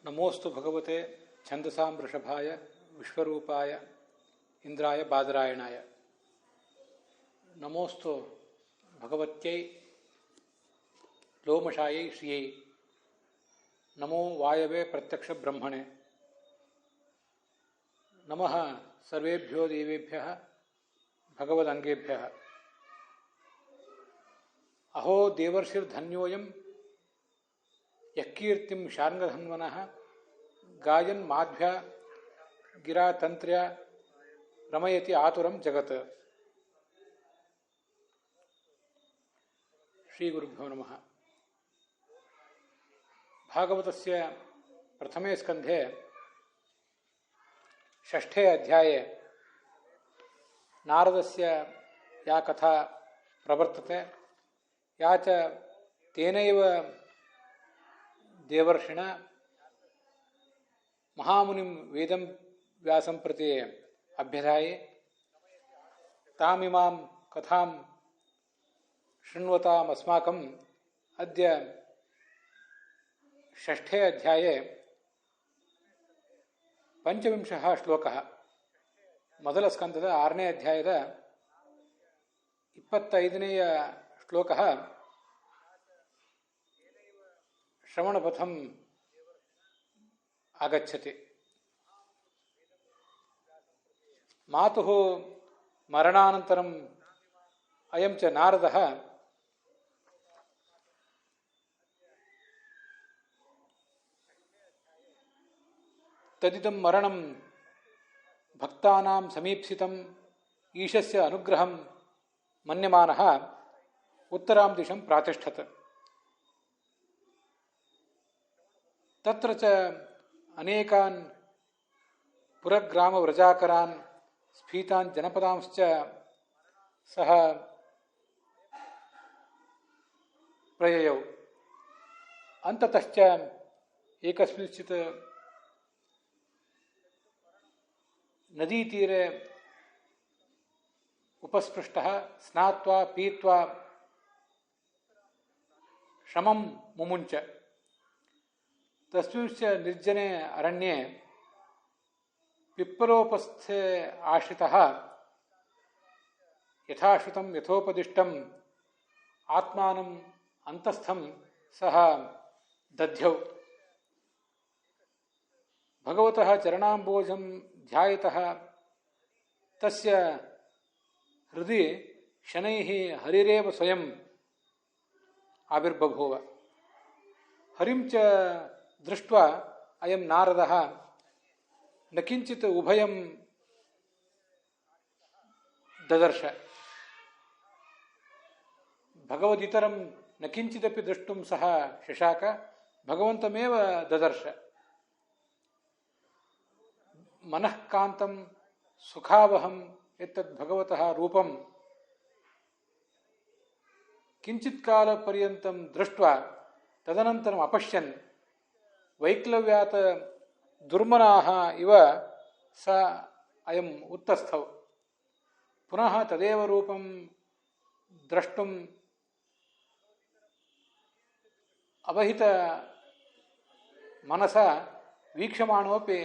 ನಮೋಸ್ತು ಭಗವತೆ ಛಂದಸಾಂ ವೃಷಭಾಯ ವಿಶ್ವರೂಪಾಯ ಇಂದ್ರಾಯ ಬಾದರಾಯಣಾಯ. ನಮೋಸ್ತು ಭಗವತ್ಯೈ ಲೋಮಶಾಯೈ ಶ್ರಿಯೈ. ನಮೋ ವಾಯವೇ ಪ್ರತ್ಯಕ್ಷ ಬ್ರಹ್ಮಣೆ. ನಮಃ ಸರ್ವೇಭ್ಯೋ ದೇವೇಭ್ಯಃ ಭಗವದಂಗೇಭ್ಯಃ. ಅಹೋ ದೇವರ್ಷಿರ್ಧನ್ಯೋಯಂ ಯಕೀರ್ತಿಂ ಶಾರ್ಂಗಧನ್ವನಃ ಗಾಯನ್ ಮಾಧ್ವ್ಯ ಗಿರಾ ತಂತ್ರ್ಯ ರಮಯತಿ ಆತುರಂ ಜಗತ್. ಶ್ರೀ ಗುರುಭ್ಯೋ ನಮಃ. ಭಾಗವತಸ್ಯ ಪ್ರಥಮೇ ಸ್ಕಂಧೆ ಷಷ್ಠೇ ಅಧ್ಯಾಯೇ ನಾರದಸ್ಯ ಯಾ ಕಥಾ ಪ್ರವರ್ತತೆ ಯಾ ಚ ತೇನೈವ ದೇವರ್ಷಿಣ ಮಹಾಮುನಿಂ ವೇದಂ ವ್ಯಾಸಂ ಪ್ರತಿ ಅಭ್ಯಧಾಯೇ ತಾಮಿಮಾಂ ಕಥಾಂ ಶೃಣ್ವತಾಮಸ್ಮಾಕಂ ಅದ್ಯ ಷಷ್ಠೇ ಅಧ್ಯಾಯೇ ಪಂಚವಿಂಶಃ ಶ್ಲೋಕಃ. ಮೊದಲ ಸ್ಕಂದದ 6ನೇ ಅಧ್ಯಾಯದ 25ನೇಯ ಶ್ಲೋಕಃ ಶ್ರವಣಪಥಂ ಆಗಚ್ಚತಿ. ಮಾತುಃ ಮರಣಾನಂತರಂ ಅಯಂ ಚ ನಾರದಃ ತದಿದಂ ಮರಣಂ ಭಕ್ತಾನಾಂ ಸಮೀಪ್ಸಿತಂ ಈಶಸ್ಯ ಅನುಗ್ರಹಂ ಮನ್ಯಮಾನಃ ಉತ್ತರಾಂ ದಿಶಂ ಪ್ರಾತಿಷ್ಠತ್. ತತ್ರ ಚ ಅನೇಕಾನ್ ಪುರಗ್ರಾಮವ್ರಜಾಕರಾನ್ ಸ್ಫೀತಾನ್ ಜನಪದಾಂಶ್ಚ ಸಹ ಪ್ರಯಯೌ. ಅಂತತಶ್ಚ ಏಕಸ್ಮಿಂಶ್ಚಿತ್ ನದೀತೀರೆ ಉಪಸ್ಪೃಷ್ಟಃ ಸ್ನಾತ್ವಾ ಪೀತ್ವಾ ಶಮಂ ಮುಮುಂಚ. ತಸ್ಮಿಂಶ್ಚ ನಿರ್ಜನೆ ಅರಣ್ಯೆ ಪಿಪ್ಪಲೋಪಸ್ಥೆ ಆಶ್ರಿತಃ ಯಥಾಶ್ರುತಂ ಯಥೋಪದಿಷ್ಟಂ ಆತ್ಮಾನಂ ಅಂತಸ್ಥಂ ಸಹ ದಧ್ಯೌ. ಭಗವತಃ ಚರಣಾಂಬೋಜಂ ಧ್ಯಾಯತಃ ತಸ್ಯ ಹೃದಿ ಶನೈಃ ಹರಿರೇವ ಸ್ವಯಂ ಆವಿರ್ಬಭೂವ. ಹರಿಂ ಚ ದೃಷ್ಟ್ವಾ ಅಯಂ ನಾರದಃ ನ ಕಿಂಚಿತ್ ಉಭಯಂ ದದರ್ಶ. ಭಗವದಿತರಂ ನ ಕಿಂಚಿದಪಿ ದೃಷ್ಟುಂ ಸಹ ಶಶಾಕ ಭಗವಂತಮೇವ ದದರ್ಶ. ಮನಃಕಾಂತಂ ಸುಖಾವಹಂ ಎತ್ತದ್ ಭಗವತಃ ರೂಪಂ ಕಿಂಚಿತ್ ಕಾಲ ಪರ್ಯಂತಂ ದೃಷ್ಟ್ವಾ ತದನಂತರಂ ಅಪಶ್ಯನ್ ವೈಕ್ಲವ್ಯಾತ್ ದುರ್ಮನಾಃ ಇವ ಸ ಅಯಂ ಉತ್ತಸ್ಥೌ. ಪುನಃ ತದೇವ ರೂಪಂ ದ್ರಷ್ಟುಂ ಅವಹಿತ ಮನಸ ವೀಕ್ಷಮಾಣೋಪಿ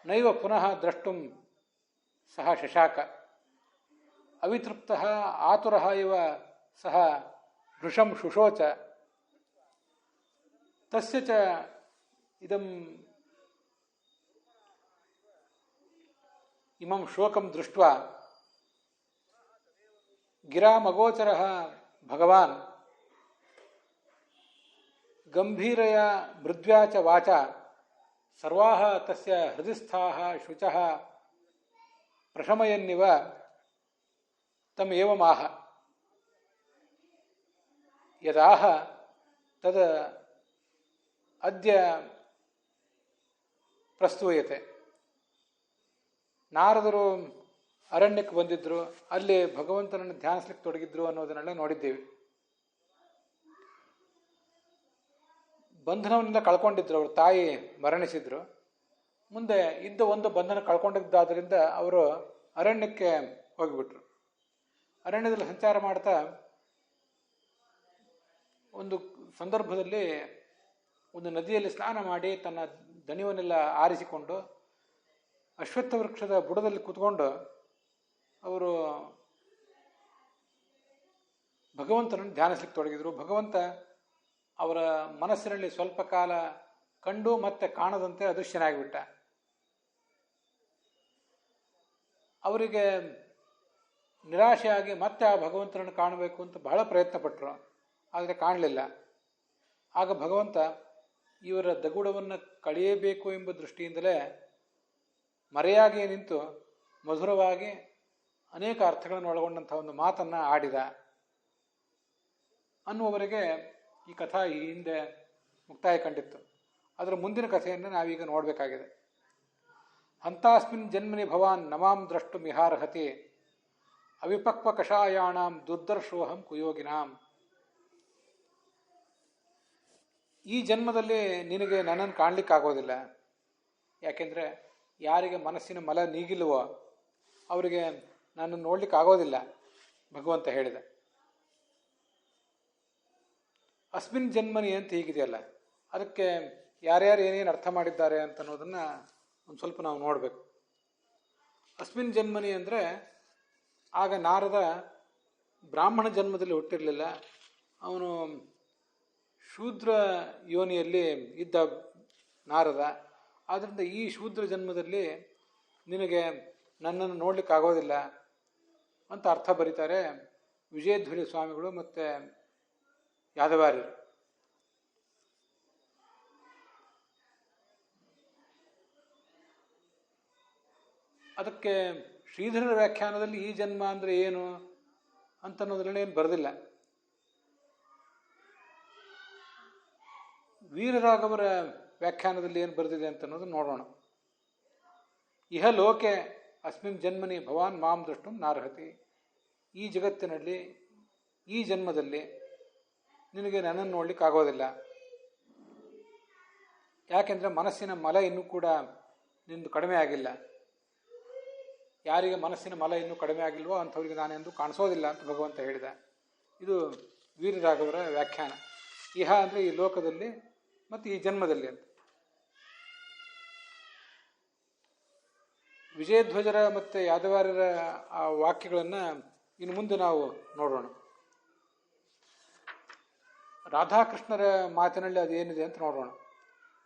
ನೈವ ಪುನಃ ದ್ರಷ್ಟುಂ ಸಹ ಶಶಾಕ. ಅವಿತೃಪ್ತಃ ಆತುರಃ ಇವ ಸಹ ಭೃಶಂ ಶುಶೋಚ. ತಸ್ಯ ಚ ಇದಂ ಇಮಂ ಶೋಕಂ ದೃಷ್ಟ್ವಾ ಗಿರಾಮಗೋಚರಃ ಭಗವಾನ್ ಗಂಭೀರಯ ಮೃದ್ವ್ಯಾ ಚ ವಾಚಾ ಸರ್ವಾಃ ತಸ್ಯ ಹೃದಯಸ್ಥಾಃ ಶುಚಃ ಪ್ರಶಮಯನ್ನಿವ ತಮ್ ಏವಮಾಹ. ಯದಾಹ ತದ ಅದ್ಯ ಪ್ರಸ್ತೂಯತೆ. ನಾರದರು ಅರಣ್ಯಕ್ಕೆ ಬಂದಿದ್ರು, ಅಲ್ಲಿ ಭಗವಂತನನ್ನು ಧ್ಯಾನಿಸ್ಲಿಕ್ಕೆ ತೊಡಗಿದ್ರು ಅನ್ನೋದನ್ನೆಲ್ಲ ನೋಡಿದ್ದೇವೆ. ಬಂಧನವನ್ನೆಲ್ಲ ಕಳ್ಕೊಂಡಿದ್ರು, ಅವ್ರ ತಾಯಿ ಮರಣಿಸಿದ್ರು. ಮುಂದೆ ಇದ್ದ ಒಂದು ಬಂಧನ ಕಳ್ಕೊಂಡಿದ್ದಾದ್ರಿಂದ ಅವರು ಅರಣ್ಯಕ್ಕೆ ಹೋಗಿಬಿಟ್ರು. ಅರಣ್ಯದಲ್ಲಿ ಸಂಚಾರ ಮಾಡ್ತಾ ಒಂದು ಸಂದರ್ಭದಲ್ಲಿ ಒಂದು ನದಿಯಲ್ಲಿ ಸ್ನಾನ ಮಾಡಿ ತನ್ನ ದಣಿವನ್ನೆಲ್ಲ ಆರಿಸಿಕೊಂಡು ಅಶ್ವತ್ಥ ವೃಕ್ಷದ ಬುಡದಲ್ಲಿ ಕೂತ್ಕೊಂಡು ಅವರು ಭಗವಂತನನ್ನು ಧ್ಯಾನಿಸಲಿಕ್ಕೆ ತೊಡಗಿದರು. ಭಗವಂತ ಅವರ ಮನಸ್ಸಿನಲ್ಲಿ ಸ್ವಲ್ಪ ಕಾಲ ಕಂಡು ಮತ್ತೆ ಕಾಣದಂತೆ ಅದೃಶ್ಯನಾಗಿಬಿಟ್ಟ. ಅವರಿಗೆ ನಿರಾಶೆಯಾಗಿ ಮತ್ತೆ ಆ ಭಗವಂತನನ್ನು ಕಾಣಬೇಕು ಅಂತ ಬಹಳ ಪ್ರಯತ್ನ ಪಟ್ಟರು, ಆದರೆ ಕಾಣಲಿಲ್ಲ. ಆಗ ಭಗವಂತ ಇವರ ದಗುಡವನ್ನು ಕಳೆಯಬೇಕು ಎಂಬ ದೃಷ್ಟಿಯಿಂದಲೇ ಮರೆಯಾಗಿ ನಿಂತು ಮಧುರವಾಗಿ ಅನೇಕ ಅರ್ಥಗಳನ್ನು ಒಳಗೊಂಡಂಥ ಒಂದು ಮಾತನ್ನು ಆಡಿದ ಅನ್ನುವವರೆಗೆ ಈ ಕಥಾ ಈ ಹಿಂದೆ ಮುಕ್ತಾಯ ಕಂಡಿತ್ತು. ಅದರ ಮುಂದಿನ ಕಥೆಯನ್ನು ನಾವೀಗ ನೋಡಬೇಕಾಗಿದೆ. ಹಂತಾಸ್ಮಿನ್ ಜನ್ಮನಿ ಭವಾನ್ ನಮಾಂ ದ್ರಷ್ಟು ಮಿಹಾರ್ಹತಿ ಅವಿಪಕ್ವ ಕಷಾಯಾಣಾಂ ದುರ್ದರ್ಶೋಹಂ ಕುಯೋಗಿನಾಂ. ಈ ಜನ್ಮದಲ್ಲಿ ನಿನಗೆ ನನ್ನನ್ನು ಕಾಣಲಿಕ್ಕಾಗೋದಿಲ್ಲ. ಯಾಕೆಂದರೆ ಯಾರಿಗೆ ಮನಸ್ಸಿನ ಮಲ ನೀಗಿಲ್ವೋ ಅವರಿಗೆ ನನ್ನನ್ನು ನೋಡ್ಲಿಕ್ಕಾಗೋದಿಲ್ಲ ಭಗವಂತ ಹೇಳಿದ. ಅಸ್ಮಿನ್ ಜನ್ಮನಿ ಅಂತ ಹೀಗಿದೆಯಲ್ಲ, ಅದಕ್ಕೆ ಯಾರ್ಯಾರು ಏನೇನು ಅರ್ಥ ಮಾಡಿದ್ದಾರೆ ಅಂತ ಅನ್ನೋದನ್ನು ಒಂದು ಸ್ವಲ್ಪ ನಾವು ನೋಡಬೇಕು. ಅಸ್ಮಿನ್ ಜನ್ಮನಿ ಅಂದರೆ ಆಗ ನಾರದ ಬ್ರಾಹ್ಮಣ ಜನ್ಮದಲ್ಲಿ ಹುಟ್ಟಿರಲಿಲ್ಲ, ಅವನು ಶೂದ್ರ ಯೋನಿಯಲ್ಲಿ ಇದ್ದ ನಾರದ. ಆದ್ದರಿಂದ ಈ ಶೂದ್ರ ಜನ್ಮದಲ್ಲಿ ನಿನಗೆ ನನ್ನನ್ನು ನೋಡ್ಲಿಕ್ಕಾಗೋದಿಲ್ಲ ಅಂತ ಅರ್ಥ ಬರೀತಾರೆ ವಿಜಯಧ್ವಜ ಸ್ವಾಮಿಗಳು ಮತ್ತು ಯಾದವಾರ್ಯರು. ಅದಕ್ಕೆ ಶ್ರೀಧರರ ವ್ಯಾಖ್ಯಾನದಲ್ಲಿ ಈ ಜನ್ಮ ಅಂದರೆ ಏನು ಅಂತನ್ನೋದ್ರಲ್ಲಿ ಏನು ಬರೆದಿಲ್ಲ. ವೀರರಾಘವರ ವ್ಯಾಖ್ಯಾನದಲ್ಲಿ ಏನು ಬರೆದಿದೆ ಅಂತ ಅನ್ನೋದು ನೋಡೋಣ. ಇಹ ಲೋಕೆ ಅಸ್ಮಿನ್ ಜನ್ಮನಿ ಭವಾನ್ ಮಾಂ ದ್ರಷ್ಟುಂ ನಾರ್ಹತಿ. ಈ ಜಗತ್ತಿನಲ್ಲಿ ಈ ಜನ್ಮದಲ್ಲಿ ನಿನಗೆ ನನ್ನನ್ನು ನೋಡ್ಲಿಕ್ಕಾಗೋದಿಲ್ಲ. ಯಾಕೆಂದರೆ ಮನಸ್ಸಿನ ಮಲ ಇನ್ನೂ ಕೂಡ ನಿಂದು ಕಡಿಮೆ ಆಗಿಲ್ಲ. ಯಾರಿಗೆ ಮನಸ್ಸಿನ ಮಲ ಇನ್ನೂ ಕಡಿಮೆ ಆಗಿಲ್ವೋ ಅಂಥವ್ರಿಗೆ ನಾನೆಂದು ಕಾಣಿಸೋದಿಲ್ಲ ಅಂತ ಭಗವಂತ ಹೇಳಿದ. ಇದು ವೀರರಾಘವರ ವ್ಯಾಖ್ಯಾನ. ಇಹ ಅಂದರೆ ಈ ಲೋಕದಲ್ಲಿ ಮತ್ತು ಈ ಜನ್ಮದಲ್ಲಿ ಅಂತ. ವಿಜಯಧ್ವಜರ ಮತ್ತು ಯಾದವಾರ್ಯರ ಆ ವಾಕ್ಯಗಳನ್ನು ಇನ್ನು ಮುಂದೆ ನಾವು ನೋಡೋಣ. ರಾಧಾಕೃಷ್ಣರ ಮಾತಿನಲ್ಲಿ ಅದೇನಿದೆ ಅಂತ ನೋಡೋಣ.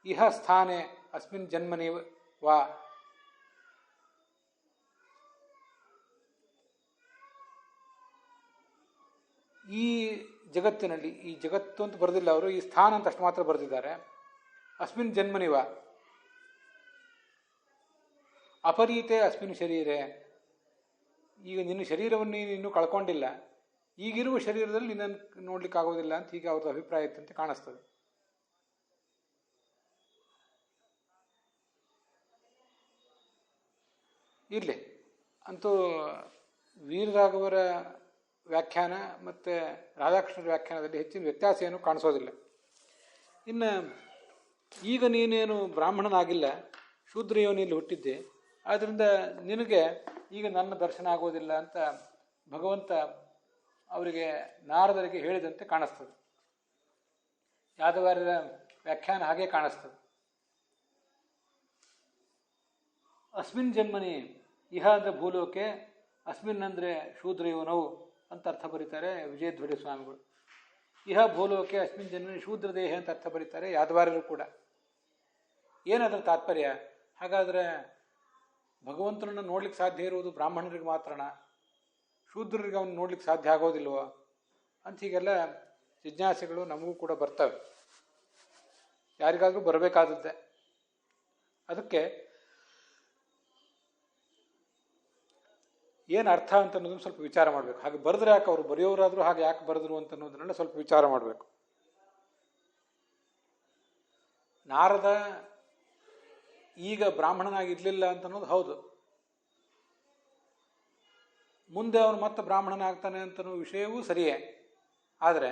ಇಹ ಸ್ಥಾನೆ ಅಸ್ಮಿನ್ ಜನ್ಮನಿ ವಾ. ಈ ಜಗತ್ತಿನಲ್ಲಿ, ಈ ಜಗತ್ತು ಅಂತ ಬರೆದಿಲ್ಲ ಅವರು, ಈ ಸ್ಥಾನ ಅಂತ ಅಷ್ಟು ಮಾತ್ರ ಬರೆದಿದ್ದಾರೆ. ಅಸ್ಮಿನ್ ಜನ್ಮನಿವ ಅಪರೀತೆ ಅಸ್ಮಿನ್ ಶರೀರೆ. ಈಗ ನಿನ್ನ ಶರೀರವನ್ನು ನೀನು ಇನ್ನೂ ಕಳ್ಕೊಂಡಿಲ್ಲ, ಈಗಿರುವ ಶರೀರದಲ್ಲಿ ನಿನ್ನನ್ನು ನೋಡ್ಲಿಕ್ಕಾಗೋದಿಲ್ಲ ಅಂತ ಹೀಗೆ ಅವ್ರದ್ದು ಅಭಿಪ್ರಾಯ ಇತ್ತಂತೆ ಕಾಣಿಸ್ತದೆ. ಇರಲಿ, ಅಂತೂ ವೀರರಾಘವರ ವ್ಯಾಖ್ಯಾನ ಮತ್ತು ರಾಧಾಕೃಷ್ಣರ ವ್ಯಾಖ್ಯಾನದಲ್ಲಿ ಹೆಚ್ಚಿನ ವ್ಯತ್ಯಾಸ ಏನು ಕಾಣಿಸೋದಿಲ್ಲ. ಇನ್ನು ಈಗ ನೀನೇನು ಬ್ರಾಹ್ಮಣನಾಗಿಲ್ಲ, ಶೂದ್ರ ಯೋನಿಯಲ್ಲಿ ಹುಟ್ಟಿದ್ದೆ, ಆದ್ದರಿಂದ ನಿನಗೆ ಈಗ ನನ್ನ ದರ್ಶನ ಆಗೋದಿಲ್ಲ ಅಂತ ಭಗವಂತ ಅವರಿಗೆ ನಾರದರಿಗೆ ಹೇಳಿದಂತೆ ಕಾಣಿಸ್ತದೆ. ಯಾದವಾರ್ಯರ ವ್ಯಾಖ್ಯಾನ ಹಾಗೆ ಕಾಣಿಸ್ತದೆ. ಅಸ್ಮಿನ್ ಜನ್ಮನಿ, ಇಹ ಅಂದರೆ ಭೂಲೋಕೆ, ಅಸ್ಮಿನ್ ಅಂದರೆ ಶೂದ್ರ ಯೋನವು ಅಂತ ಅರ್ಥ ಬರೀತಾರೆ ವಿಜಯಧ್ವಜ ಸ್ವಾಮಿಗಳು. ಇಹ ಭೂಲೋಕೆ ಅಸ್ಮಿನ್ ಜನ್ಮನಿ ಶೂದ್ರ ದೇಹ ಅಂತ ಅರ್ಥ ಬರೀತಾರೆ ಯಾದವಾರ್ಯರು ಕೂಡ. ಏನದರ ತಾತ್ಪರ್ಯ? ಹಾಗಾದರೆ ಭಗವಂತನನ್ನು ನೋಡ್ಲಿಕ್ಕೆ ಸಾಧ್ಯ ಇರುವುದು ಬ್ರಾಹ್ಮಣರಿಗೆ ಮಾತ್ರನಾ? ಶೂದ್ರರಿಗೆ ಅವನು ನೋಡ್ಲಿಕ್ಕೆ ಸಾಧ್ಯ ಆಗೋದಿಲ್ವೋ ಅಂತ ಹೀಗೆಲ್ಲ ಜಿಜ್ಞಾಸೆಗಳು ನಮಗೂ ಕೂಡ ಬರ್ತವೆ, ಯಾರಿಗಾದರೂ ಬರಬೇಕಾದದ್ದೇ. ಅದಕ್ಕೆ ಏನು ಅರ್ಥ ಅಂತ ಅನ್ನೋದನ್ನು ಸ್ವಲ್ಪ ವಿಚಾರ ಮಾಡಬೇಕು. ಹಾಗೆ ಬರೆದ್ರೆ ಯಾಕೆ, ಅವರು ಬರೆಯೋರಾದರೂ ಹಾಗೆ ಯಾಕೆ ಬರೆದ್ರು ಅಂತ ಅನ್ನೋದನ್ನೆಲ್ಲ ಸ್ವಲ್ಪ ವಿಚಾರ ಮಾಡಬೇಕು. ನಾರದ ಈಗ ಬ್ರಾಹ್ಮಣನಾಗಿರ್ಲಿಲ್ಲ ಅಂತ ಅನ್ನೋದು ಹೌದು. ಮುಂದೆ ಅವನು ಮತ್ತೆ ಬ್ರಾಹ್ಮಣನಾಗ್ತಾನೆ ಅಂತನೋ ವಿಷಯವೂ ಸರಿಯೇ. ಆದರೆ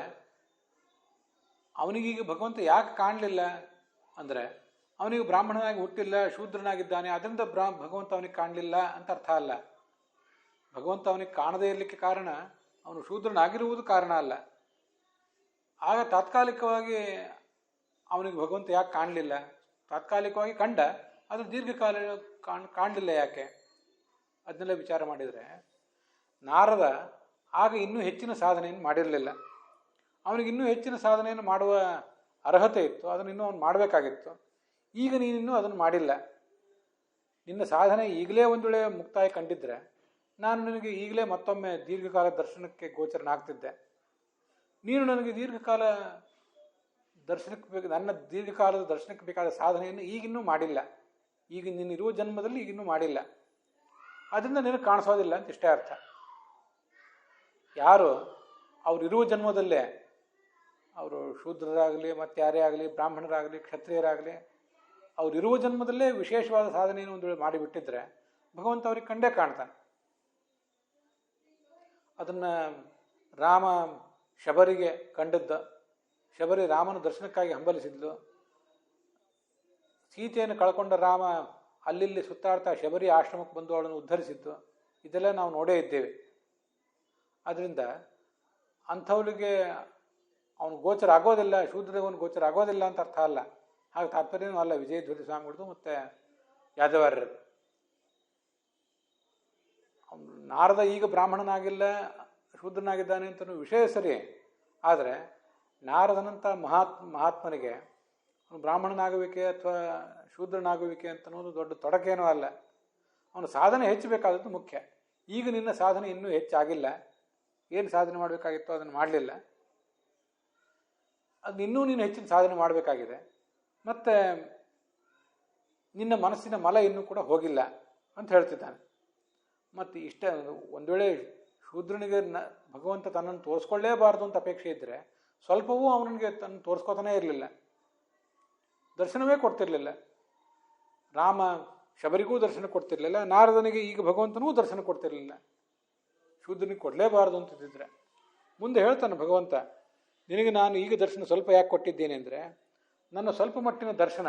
ಅವನಿಗೀಗ ಭಗವಂತ ಯಾಕೆ ಕಾಣಲಿಲ್ಲ ಅಂದರೆ, ಅವನಿಗೆ ಬ್ರಾಹ್ಮಣನಾಗಿ ಹುಟ್ಟಿಲ್ಲ, ಶೂದ್ರನಾಗಿದ್ದಾನೆ, ಅದರಿಂದ ಭಗವಂತ ಅವನಿಗೆ ಕಾಣಲಿಲ್ಲ ಅಂತ ಅರ್ಥ ಅಲ್ಲ. ಭಗವಂತ ಅವನಿಗೆ ಕಾಣದೇ ಇರಲಿಕ್ಕೆ ಕಾರಣ ಅವನು ಶೂದ್ರನಾಗಿರುವುದು ಕಾರಣ ಅಲ್ಲ. ಆಗ ತಾತ್ಕಾಲಿಕವಾಗಿ ಅವನಿಗೆ ಭಗವಂತ ಯಾಕೆ ಕಾಣಲಿಲ್ಲ? ತಾತ್ಕಾಲಿಕವಾಗಿ ಕಂಡ, ಅದು ದೀರ್ಘಕಾಲ ಕಾಣಲಿಲ್ಲ ಯಾಕೆ? ಅದನ್ನೆಲ್ಲ ವಿಚಾರ ಮಾಡಿದರೆ ನಾರದ ಆಗ ಇನ್ನೂ ಹೆಚ್ಚಿನ ಸಾಧನೆಯನ್ನು ಮಾಡಿರಲಿಲ್ಲ. ಅವನಿಗೆ ಇನ್ನೂ ಹೆಚ್ಚಿನ ಸಾಧನೆಯನ್ನು ಮಾಡುವ ಅರ್ಹತೆ ಇತ್ತು, ಅದನ್ನು ಇನ್ನೂ ಅವನು ಮಾಡಬೇಕಾಗಿತ್ತು. ಈಗ ನೀನಿನ್ನೂ ಅದನ್ನು ಮಾಡಿಲ್ಲ. ನಿನ್ನ ಸಾಧನೆ ಈಗಲೇ ಒಂದು ವೇಳೆ ಮುಕ್ತಾಯ ಕಂಡಿದ್ದರೆ ನಾನು ನಿನಗೆ ಈಗಲೇ ಮತ್ತೊಮ್ಮೆ ದೀರ್ಘಕಾಲ ದರ್ಶನಕ್ಕೆ ಗೋಚರನಾಗ್ತಿದ್ದೆ. ನೀನು ನನಗೆ ದೀರ್ಘಕಾಲ ದರ್ಶನಕ್ಕೆ ನನ್ನ ದೀರ್ಘಕಾಲದ ದರ್ಶನಕ್ಕೆ ಬೇಕಾದ ಸಾಧನೆಯನ್ನು ಈಗಿನ್ನೂ ಮಾಡಿಲ್ಲ. ಈಗ ನೀನಿರುವ ಜನ್ಮದಲ್ಲಿ ಈಗಿನ್ನೂ ಮಾಡಿಲ್ಲ. ಅದರಿಂದ ನಿನಗೆ ಕಾಣಿಸೋದಿಲ್ಲ ಅಂತ ಇಷ್ಟೇ ಅರ್ಥ. ಯಾರು ಅವರಿರುವ ಜನ್ಮದಲ್ಲೇ, ಅವರು ಶೂದ್ರರಾಗಲಿ, ಮತ್ತು ಯಾರೇ ಆಗಲಿ, ಬ್ರಾಹ್ಮಣರಾಗಲಿ, ಕ್ಷತ್ರಿಯರಾಗಲಿ, ಅವರಿರುವ ಜನ್ಮದಲ್ಲೇ ವಿಶೇಷವಾದ ಸಾಧನೆಯನ್ನು ಒಂದು ವೇಳೆ ಮಾಡಿಬಿಟ್ಟಿದ್ರೆ ಭಗವಂತ ಅವ್ರಿಗೆ ಕಂಡೇ ಕಾಣ್ತಾನೆ. ಅದನ್ನು ರಾಮ ಶಬರಿಗೆ ಕಂಡದ್ದ. ಶಬರಿ ರಾಮನ ದರ್ಶನಕ್ಕಾಗಿ ಹಂಬಲಿಸಿದ್ಲು. ಸೀತೆಯನ್ನು ಕಳ್ಕೊಂಡ ರಾಮ ಅಲ್ಲಿ ಸುತ್ತಾಡ್ತಾ ಶಬರಿ ಆಶ್ರಮಕ್ಕೆ ಬಂದು ಅವಳನ್ನು ಉದ್ಧರಿಸಿದ್ದು, ಇದೆಲ್ಲ ನಾವು ನೋಡೇ ಇದ್ದೇವೆ. ಆದ್ದರಿಂದ ಅಂಥವಳಿಗೆ ಅವನು ಗೋಚರ ಆಗೋದಿಲ್ಲ, ಶೂದ್ರದೇವನು ಗೋಚರ ಆಗೋದಿಲ್ಲ ಅಂತ ಅರ್ಥ ಅಲ್ಲ. ಹಾಗೆ ತಾತ್ಪರ್ಯನೂ ಅಲ್ಲ ವಿಜಯಧ್ವಜ ಸ್ವಾಮಿಗಳದ್ದು ಮತ್ತು ಯಾದವಾರ್ಯರದು. ನಾರದ ಈಗ ಬ್ರಾಹ್ಮಣನಾಗಿಲ್ಲ, ಶೂದ್ರನಾಗಿದ್ದಾನೆ ಅಂತಲೂ ವಿಷಯ ಸರಿ. ಆದರೆ ನಾರದನಂಥ ಮಹಾತ್ಮನಿಗೆ ಬ್ರಾಹ್ಮಣನಾಗುವಿಕೆ ಅಥವಾ ಶೂದ್ರನಾಗುವಿಕೆ ಅಂತನ್ನೋದು ದೊಡ್ಡ ತೊಡಕೇನೂ ಅಲ್ಲ. ಅವನು ಸಾಧನೆ ಹೆಚ್ಚಬೇಕಾದದ್ದು ಮುಖ್ಯ. ಈಗ ನಿನ್ನ ಸಾಧನೆ ಇನ್ನೂ ಹೆಚ್ಚಾಗಿಲ್ಲ. ಏನು ಸಾಧನೆ ಮಾಡಬೇಕಾಗಿತ್ತು ಅದನ್ನು ಮಾಡಲಿಲ್ಲ. ಅದು ಇನ್ನೂ ನೀನು ಹೆಚ್ಚಿನ ಸಾಧನೆ ಮಾಡಬೇಕಾಗಿದೆ. ಮತ್ತು ನಿನ್ನ ಮನಸ್ಸಿನ ಮಲ ಇನ್ನೂ ಕೂಡ ಹೋಗಿಲ್ಲ ಅಂತ ಹೇಳ್ತಿದ್ದಾನೆ. ಮತ್ತು ಇಷ್ಟ ಒಂದು ವೇಳೆ ಶೂದ್ರನಿಗೆ ಭಗವಂತ ತನ್ನನ್ನು ತೋರಿಸ್ಕೊಳ್ಳೇಬಾರ್ದು ಅಂತ ಅಪೇಕ್ಷೆ ಇದ್ದರೆ ಸ್ವಲ್ಪವೂ ಅವನಿಗೆ ತನ್ನ ತೋರಿಸ್ಕೋತಾನೇ ಇರಲಿಲ್ಲ, ದರ್ಶನವೇ ಕೊಡ್ತಿರ್ಲಿಲ್ಲ. ರಾಮ ಶಬರಿಗೂ ದರ್ಶನ ಕೊಡ್ತಿರ್ಲಿಲ್ಲ, ನಾರದನಿಗೆ ಈಗ ಭಗವಂತನಿಗೂ ದರ್ಶನ ಕೊಡ್ತಿರ್ಲಿಲ್ಲ. ಶೂದ್ರನಿಗೆ ಕೊಡಲೇಬಾರ್ದು ಅಂತಿದ್ದರೆ ಮುಂದೆ ಹೇಳ್ತಾನೆ ಭಗವಂತ, ನಿನಗೆ ನಾನು ಈಗ ದರ್ಶನ ಸ್ವಲ್ಪ ಯಾಕೆ ಕೊಟ್ಟಿದ್ದೇನೆ ಅಂದರೆ, ನನ್ನ ಸ್ವಲ್ಪ ಮಟ್ಟಿನ ದರ್ಶನ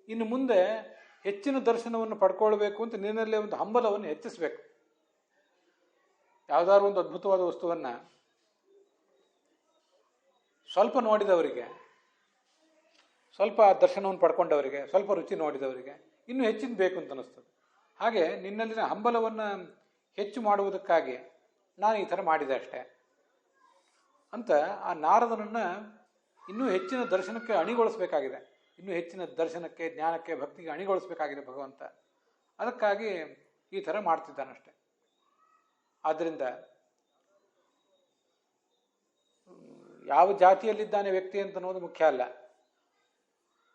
ಇನ್ನು ಮುಂದೆ ಹೆಚ್ಚಿನ ದರ್ಶನವನ್ನು ಪಡ್ಕೊಳ್ಬೇಕು ಅಂತ ನಿನ್ನಲ್ಲೇ ಒಂದು ಹಂಬಲವನ್ನು ಹೆಚ್ಚಿಸಬೇಕು. ಯಾವುದಾದ್ರು ಒಂದು ಅದ್ಭುತವಾದ ವಸ್ತುವನ್ನು ಸ್ವಲ್ಪ ನೋಡಿದವರಿಗೆ, ಸ್ವಲ್ಪ ದರ್ಶನವನ್ನು ಪಡ್ಕೊಂಡವರಿಗೆ, ಸ್ವಲ್ಪ ರುಚಿ ನೋಡಿದವರಿಗೆ ಇನ್ನೂ ಹೆಚ್ಚಿನ ಬೇಕು ಅಂತ ಅನ್ನಿಸ್ತದೆ. ಹಾಗೆ ನಿನ್ನಲ್ಲಿನ ಹಂಬಲವನ್ನು ಹೆಚ್ಚು ಮಾಡುವುದಕ್ಕಾಗಿ ನಾನು ಈ ಥರ ಮಾಡಿದೆ ಅಷ್ಟೇ ಅಂತ ಆ ನಾರದನನ್ನು ಇನ್ನೂ ಹೆಚ್ಚಿನ ದರ್ಶನಕ್ಕೆ ಅಣಿಗೊಳಿಸಬೇಕಾಗಿದೆ. ಇನ್ನೂ ಹೆಚ್ಚಿನ ದರ್ಶನಕ್ಕೆ, ಜ್ಞಾನಕ್ಕೆ, ಭಕ್ತಿಗೆ ಅಣಿಗೊಳಿಸಬೇಕಾಗಿದೆ ಭಗವಂತ. ಅದಕ್ಕಾಗಿ ಈ ಥರ ಮಾಡ್ತಿದ್ದಾನಷ್ಟೆ. ಆದ್ದರಿಂದ ಯಾವ ಜಾತಿಯಲ್ಲಿದ್ದಾನೆ ವ್ಯಕ್ತಿ ಅಂತ ಅನ್ನೋದು ಮುಖ್ಯ ಅಲ್ಲ.